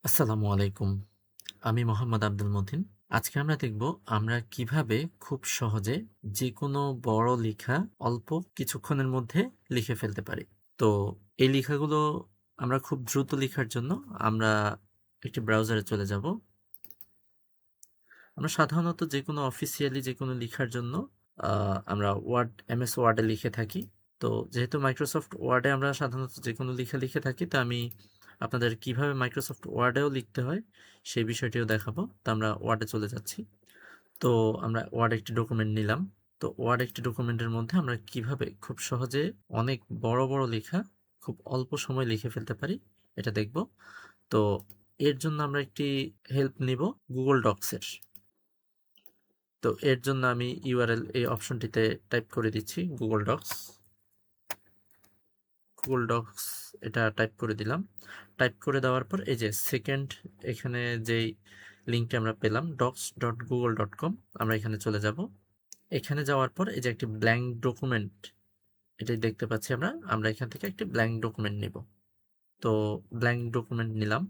আসসালামু আলাইকুম। আমি মোহাম্মদ আব্দুল মতিন। আজকে আমরা দেখব আমরা কিভাবে খুব সহজে যেকোনো বড় লেখা অল্প কিছুক্ষণের মধ্যে লিখে ফেলতে পারি। তো এই লেখাগুলো আমরা খুব দ্রুত লেখার জন্য আমরা একটি ব্রাউজারে চলে যাব। আমরা সাধারণত যেকোনো অফিসিয়ালি যেকোনো লেখার জন্য আমরা এমএস ওয়ার্ডে লিখে থাকি। তো যেহেতু মাইক্রোসফট ওয়ার্ডে আমরা সাধারণত যেকোনো লেখা লিখে থাকি, তো আমি আপনাদের কিভাবে মাইক্রোসফট ওয়ার্ডেও লিখতে হয় সেই বিষয়টিও দেখাবো। তো আমরা ওয়ার্ডে চলে যাচ্ছি। তো আমরা ওয়ার্ড একটি ডকুমেন্ট নিলাম। তো ওয়ার্ড একটি ডকুমেন্টের মধ্যে আমরা কিভাবে খুব সহজে অনেক বড় বড় লেখা খুব অল্প সময় লিখে ফেলতে পারি এটা দেখব। তো এর জন্য আমরা একটি হেল্প নিব গুগল ডক্সের। তো এর জন্য আমি ইউআরএল এই অপশনটিতে টাইপ করে দিচ্ছি গুগল ডক্স এটা টাইপ করে দিলাম। টাইপ করে দেওয়ার পর এই যে সেকেন্ড এখানে যেই লিঙ্কটি আমরা পেলাম docs.google.com, আমরা এখানে চলে যাব। এখানে যাওয়ার পর এই যে একটি ব্ল্যাঙ্ক ডকুমেন্ট এটাই দেখতে পাচ্ছি আমরা আমরা এখান থেকে একটি ব্ল্যাঙ্ক ডকুমেন্ট নিব। তো ব্ল্যাঙ্ক ডকুমেন্ট নিলাম।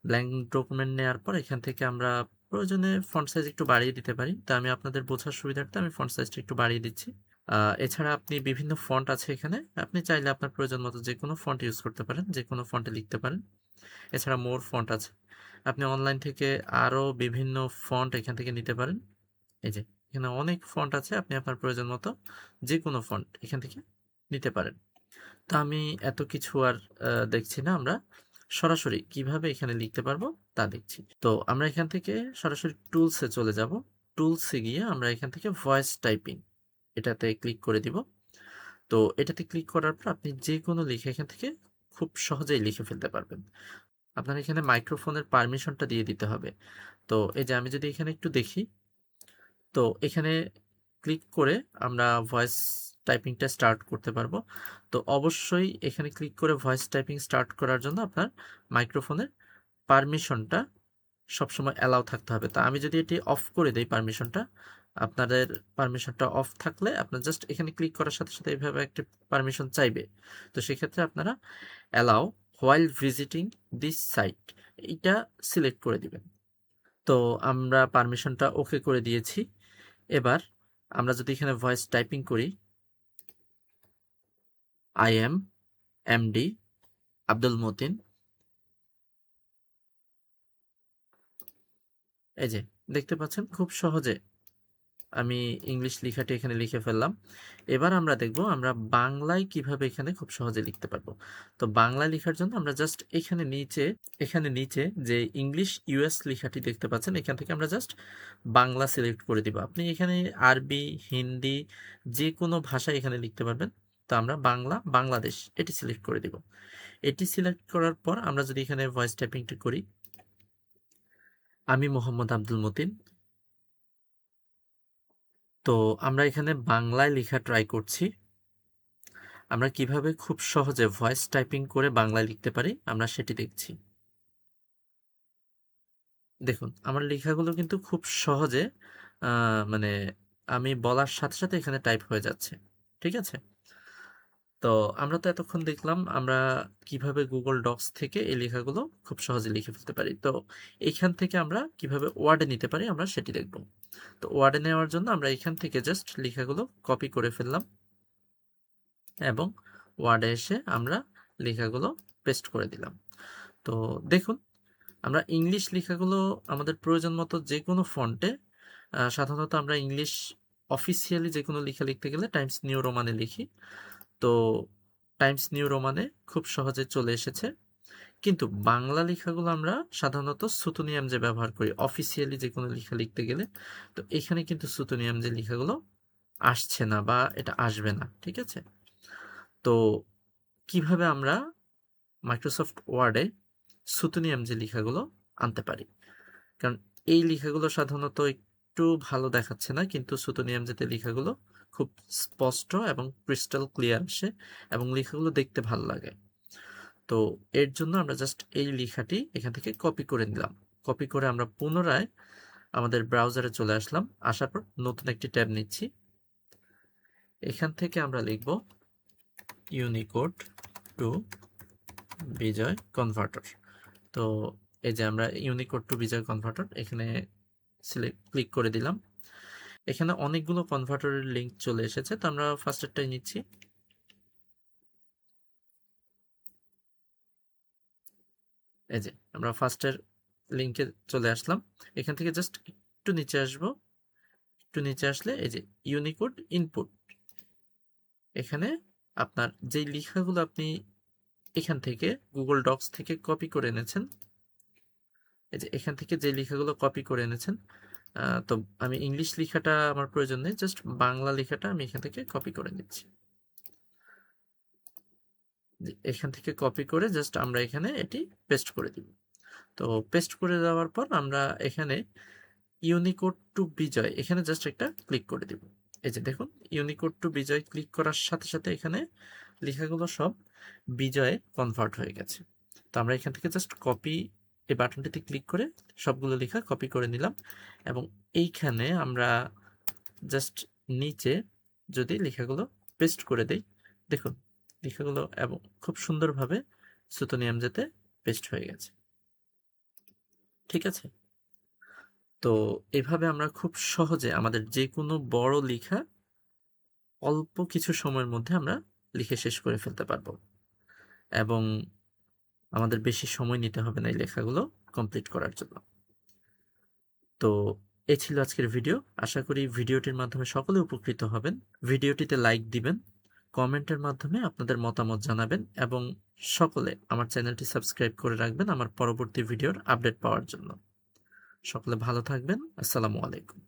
ব্ল্যাঙ্ক ডকুমেন্ট নেওয়ার পর এখান থেকে আমরা প্রয়োজনে ফন্ট সাইজ একটু বাড়িয়ে দিতে পারি। তো আমি আপনাদের বোঝার সুবিধার্থে আমি ফন্ট সাইজটা একটু বাড়িয়ে দিচ্ছি। এছাড়া আপনি বিভিন্ন ফন্ট আছে এখানে, আপনি চাইলে আপনার প্রয়োজন মতো যে কোনো ফন্ট ইউজ করতে পারেন, যে কোনো ফন্টে লিখতে পারেন। এছাড়া মোর ফন্ট আছে, আপনি অনলাইন থেকে আরও বিভিন্ন ফন্ট এখান থেকে নিতে পারেন। এই যে এখানে অনেক ফন্ট আছে, আপনি আপনার প্রয়োজন মতো যে কোনো ফন্ট এখান থেকে নিতে পারেন। তো আমি এত কিছু আর দেখছি না, আমরা সরাসরি কিভাবে এখানে লিখতে পারবো তা দেখছি। তো আমরা এখান থেকে সরাসরি টুলসে চলে যাব। টুলসে গিয়ে আমরা এখান থেকে ভয়েস টাইপিং এটাতে ক্লিক করে দিব। তো এটাতে ক্লিক করার পর আপনি যে কোনো লেখা এখান থেকে খুব সহজেই লিখে ফেলতে পারবেন। আপনার এখানে মাইক্রোফোনের পারমিশনটা দিয়ে দিতে হবে। তো এই যে আমি যদি এখানে একটু দেখি, তো এখানে ক্লিক করে আমরা ভয়েস টাইপিংটা স্টার্ট করতে পারবো। তো অবশ্যই এখানে ক্লিক করে ভয়েস টাইপিং স্টার্ট করার জন্য আপনার মাইক্রোফোনের পারমিশনটা সবসময় অ্যালাউ থাকতে হবে। তো আমি যদি এটি অফ করে দেই পারমিশনটা, আপনাদের পারমিশনটা অফ থাকলে আপনার জাস্ট এখানে ক্লিক করার সাথে সাথে এইভাবে একটি পারমিশন চাইবে। তো সেক্ষেত্রে আপনারা allow while visiting this site এইটা সিলেক্ট করে দিবেন। তো আমরা পারমিশনটা ওকে করে দিয়েছি। এবার আমরা যদি এখানে ভয়েস টাইপিং করি, I am MD Abdul Matin, এই যে দেখতে পাচ্ছেন খুব সহজে আমি ইংলিশ লেখাটি এখানে লিখে ফেললাম। এবার আমরা দেখব আমরা বাংলায় কিভাবে এখানে খুব সহজে লিখতে পারবো। তো বাংলা লেখার জন্য আমরা জাস্ট এখানে নিচে যে ইংলিশ ইউএস লেখাটি দেখতে পাচ্ছেন, এখান থেকে আমরা জাস্ট বাংলা সিলেক্ট করে দিব। আপনি এখানে আরবি, হিন্দি যে কোনো ভাষায় এখানে লিখতে পারবেন। তো আমরা বাংলা, বাংলাদেশ এটি সিলেক্ট করে দিব। এটি সিলেক্ট করার পর আমরা যদি এখানে ভয়েস টাইপিংটি করি, আমি মোহাম্মদ আব্দুল মতিন। তো আমরা এখানে বাংলায় লেখা ট্রাই করছি। আমরা কিভাবে খুব সহজে ভয়েস টাইপিং করে বাংলায় লিখতে পারি আমরা সেটি দেখছি। দেখুন আমার লেখাগুলো কিন্তু খুব সহজে মানে আমি বলার সাথে সাথে এখানে টাইপ হয়ে যাচ্ছে। ঠিক আছে? তো আমরা তো এতক্ষণ দেখলাম আমরা কিভাবে গুগল ডক্স থেকে এই লেখাগুলো খুব সহজে লিখে ফেলতে পারি। তো এইখান থেকে আমরা কিভাবে ওয়ার্ডে নিতে পারি আমরা সেটি দেখব। তো ওয়ার্ডে নেওয়ার জন্য আমরা এখান থেকে জাস্ট লেখাগুলো কপি করে ফেললাম এবং ওয়ার্ডে এসে আমরা লেখাগুলো পেস্ট করে দিলাম। তো দেখুন আমরা ইংলিশ লেখাগুলো আমাদের প্রয়োজন মতো যে কোনো ফন্টে, সাধারণত আমরা ইংলিশ অফিসিয়ালি যে কোনো লেখা লিখতে গেলে টাইমস নিউ রোমানে লিখি। তো টাইমস নিউ রোমানে খুব সহজে চলে এসেছে। কিন্তু বাংলা লেখাগুলো আমরা সাধারণত সুতুনিয়াম যে ব্যবহার করি অফিসিয়ালি যে কোনো লেখা লিখতে গেলে, তো এখানে কিন্তু সুতুনিয়াম যে লেখাগুলো আসছে না বা এটা আসবে না। ঠিক আছে? তো কিভাবে আমরা মাইক্রোসফট ওয়ার্ডে সুতুনিয়াম যে লেখাগুলো আনতে পারি, কারণ এই লেখাগুলো সাধারণত একটু ভালো দেখাচ্ছে না, কিন্তু সুতোনিয়াম জাতীয় লেখাগুলো খুব স্পষ্ট এবং ক্রিস্টাল ক্লিয়ার আসে এবং লেখাগুলো দেখতে ভালো লাগে। তো এর জন্য আমরা জাস্ট এই লেখাটি এখান থেকে কপি করে নিলাম। কপি করে আমরা পুনরায় আমাদের ব্রাউজারে চলে আসলাম। আসার পর নতুন একটি ট্যাব নিচ্ছি। এখান থেকে আমরা লিখব ইউনিকোড টু বিজয় কনভার্টার। তো এই যে আমরা ইউনিকোড টু বিজয় কনভার্টার এখানে ক্লিক করে দিলাম। এখানে অনেকগুলো কনভার্টারের লিঙ্ক চলে এসেছে, তো আমরা ফার্স্টেরটাই নিচ্ছি। এই যে আমরা ফার্স্টের লিঙ্কে চলে আসলাম। এখান থেকে জাস্ট একটু নিচে আসবো, একটু নিচে আসলে এই যে ইউনিকোড ইনপুট, এখানে আপনার যেই লেখাগুলো আপনি এখান থেকে গুগল ডক্স থেকে কপি করে এনেছেন, এই যে এখান থেকে যে লেখাগুলো কপি করে এনেছেন, তো আমি ইংলিশ লেখাটা আমার প্রয়োজন নেই, জাস্ট বাংলা লেখাটা আমি এখান থেকে কপি করে নিচ্ছি। এখান থেকে কপি করে জাস্ট আমরা এখানে এটি পেস্ট করে দিব। তো পেস্ট করে দেওয়ার পর আমরা এখানে ইউনিকোড টু বিজয় এখানে জাস্ট একটা ক্লিক করে দিব। এই যে দেখুন ইউনিকোড টু বিজয় ক্লিক করার সাথে সাথে এখানে লেখাগুলো সব বিজয়ে কনভার্ট হয়ে গেছে। তো আমরা এখান থেকে জাস্ট কপি, এই বাটনটিতে ক্লিক করে সবগুলো লেখা কপি করে নিলাম, এবং এইখানে আমরা জাস্ট নিচে যদি লেখাগুলো পেস্ট করে দেই, দেখুন লেখাগুলো এবং খুব সুন্দরভাবে সুতোনিয়াম যেতে পেস্ট হয়ে গেছে। ঠিক আছে, তো এভাবে আমরা খুব সহজে আমাদের যে কোনো বড় লেখা অল্প কিছু সময়ের মধ্যে আমরা লিখে শেষ করে ফেলতে পারবো, এবং আমাদের বেশি সময় নিতে হবে না এই লেখাগুলো কমপ্লিট করার জন্য। তো এই ছিল আজকের ভিডিও। আশা করি ভিডিওটির মাধ্যমে সকলে উপকৃত হবেন। ভিডিওটিতে লাইক দিবেন, কমেন্টের মাধ্যমে আপনাদের মতামত জানাবেন, এবং সকলে আমার চ্যানেলটি সাবস্ক্রাইব করে রাখবেন আমার পরবর্তী ভিডিওর আপডেট পাওয়ার জন্য। সকলে ভালো থাকবেন। আসসালামু আলাইকুম।